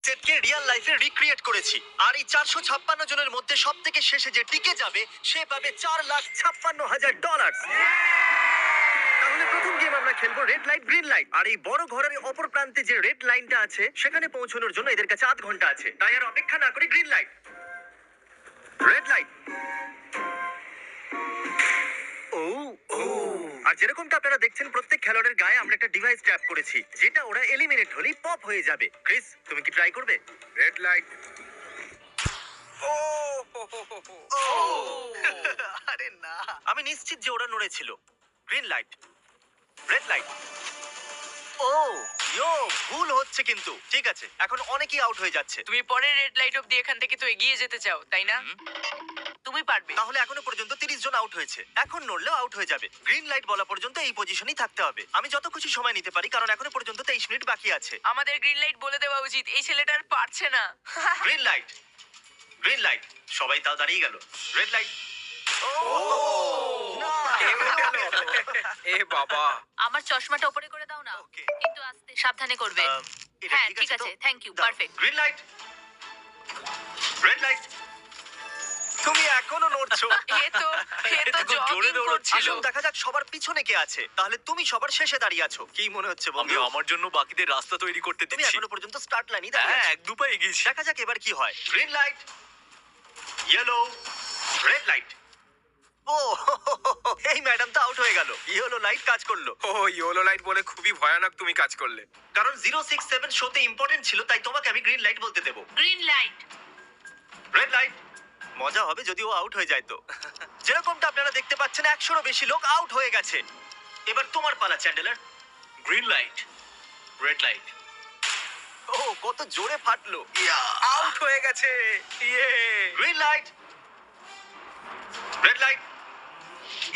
সেটকে রিয়েল লাইফে রিক্রিয়েট করেছি। আর এই 456 জনের মধ্যে সব থেকে শেষে যে টিকে যাবে সে পাবে $4,56,000। তাহলে প্রথম গেম আমরা খেলবো রেড লাইট গ্রিন লাইট। আর এই বড় ঘরের অপর প্রান্তে যে রেড লাইনটা আছে সেখানে পৌঁছানোর জন্য এদের কাছে 8 ঘন্টা আছে। তাই আর অপেক্ষা না করে গ্রিন লাইট, রেড লাইট। আর যেরকমটা আপনারা দেখছেন প্রত্যেক খেলোয়াড়ের গায়ে আমরা একটা ডিভাইস ট্র্যাপ করেছি যেটা ওরা এলিমিনেট হলেই পপ হয়ে যাবে। ক্রিস, তুমি কি ট্রাই করবে? Red light. আরে না, আমি নিশ্চিত যে ওরা নড়েছিল। Green light, red light. ও ইয়ো, ভুল হচ্ছে কিন্তু। ঠিক আছে, এখন অনেকেই আউট হয়ে যাচ্ছে। তুমি পরের রেড লাইট অব্দি এখান থেকে তো এগিয়ে যেতে চাও, তাই না? তুমি পারবে। তাহলে এখনো পর্যন্ত 30 জন আউট হয়েছে। এখন নড়লেও আউট হয়ে যাবে। গ্রিন লাইট বলা পর্যন্ত এই পজিশনেই থাকতে হবে। আমি যত খুশি সময় নিতে পারি কারণ এখনো পর্যন্ত 23 মিনিট বাকি আছে। আমাদের গ্রিন লাইট বলে দেওয়া উচিত, এই ছেলেটা আর পারছে না। Green light, green light. সবাই তাও দাঁড়িয়ে গেল। Red light. এ বাবা, আমার চশমাটা উপরে করে দাও না, Okay. কিন্তু আস্তে সাবধানে করবে। হ্যাঁ ঠিক আছে, thank you, perfect. Green light, red light. তুমি এখনো নড়ছো। এ তো খুব জোরে জগিং দৌড়চ্ছিল। করছিল। আসুন দেখা যাক সবার পিছনে কে আছে। তাহলে তুমি সবার শেষে দাঁড়িয়ে আছো। কি মনে হচ্ছে বন্ধু? আমি আমার জন্য বাকিদের রাস্তা তৈরি করতে তুমি দিচ্ছি। এখনো পর্যন্ত স্টার্ট লাইনই দাঁড়িয়ে হ্যাঁ, আছো। এক দু পা এগিয়েছি। দেখা যাক এবার কি হয়। Green light, yellow, red light. ও এই ম্যাডাম তো আউট হয়ে গেল। ইয়েলো লাইট কাজ করলো। ও ইয়েলো লাইট বলে খুবই ভয়ানক তুমি কাজ করলে। কারণ 067 শোতে ইম্পর্টেন্ট ছিল তাই তোমাকে আমি গ্রিন লাইট বলতে দেবো। Green light. Red light. মজা হবে যদি ও আউট হয়ে যায় তো। যেরকমটা আপনারা দেখতে পাচ্ছেন 100-এরও বেশি লোক আউট হয়ে গেছে। এবার তোমার পালা Chandler. Green light, red light. ও কত জোরে ফাটলো। আউট হয়ে গেছে। ইয়ে। Green light, red light.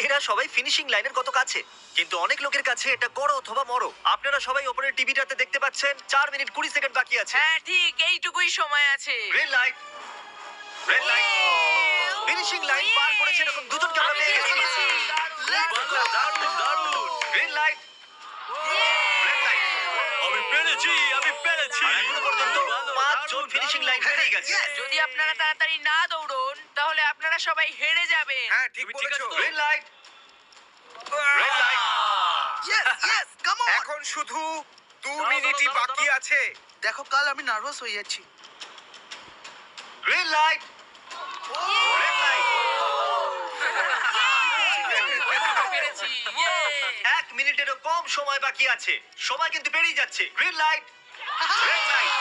এরা সবাই ফিনিশিং লাইনের কত কাছে, কিন্তু অনেক লোকের কাছে এটা করো অথবা মরো। আপনারা সবাই উপরের টিভিটাতে দেখতে পাচ্ছেন 4 মিনিট 20 সেকেন্ড বাকি আছে। হ্যাঁ ঠিক, এইটুকুই সময় আছে। Green light, red light. Finishing line পার করেছে এরকম দুজনকে আমরা আমি পেয়ে পেয়ে গেছি। গেছি। দারুণ, দারুণ। Green light, red light. আমি পেরেছি, আমি পেরেছি। আর এখনো পর্যন্ত ভালো, 5 দারুণ, জন ফিনিশিং লাইন দারুণ। পেরিয়ে গেছে। যদি আপনারা তাড়াতাড়ি না দৌড়ন তাহলে আপনারা সবাই হেরে যাবেন। হ্যাঁ ঠিক তুমি ঠিক বলেছো। আছো তো? Green light, red light. এখন শুধু 2 দাঁড়াও, মিনিটই দাঁড়াও, বাকি দাঁড়াও। আছে। দেখো কাল আমি নার্ভাস হয়ে যাচ্ছি। Green light, red light. পেরেছি। ইয়ে! 1 মিনিটেরও কম সময় বাকি আছে। সময় কিন্তু পেরিয়ে যাচ্ছে। Green light, red light.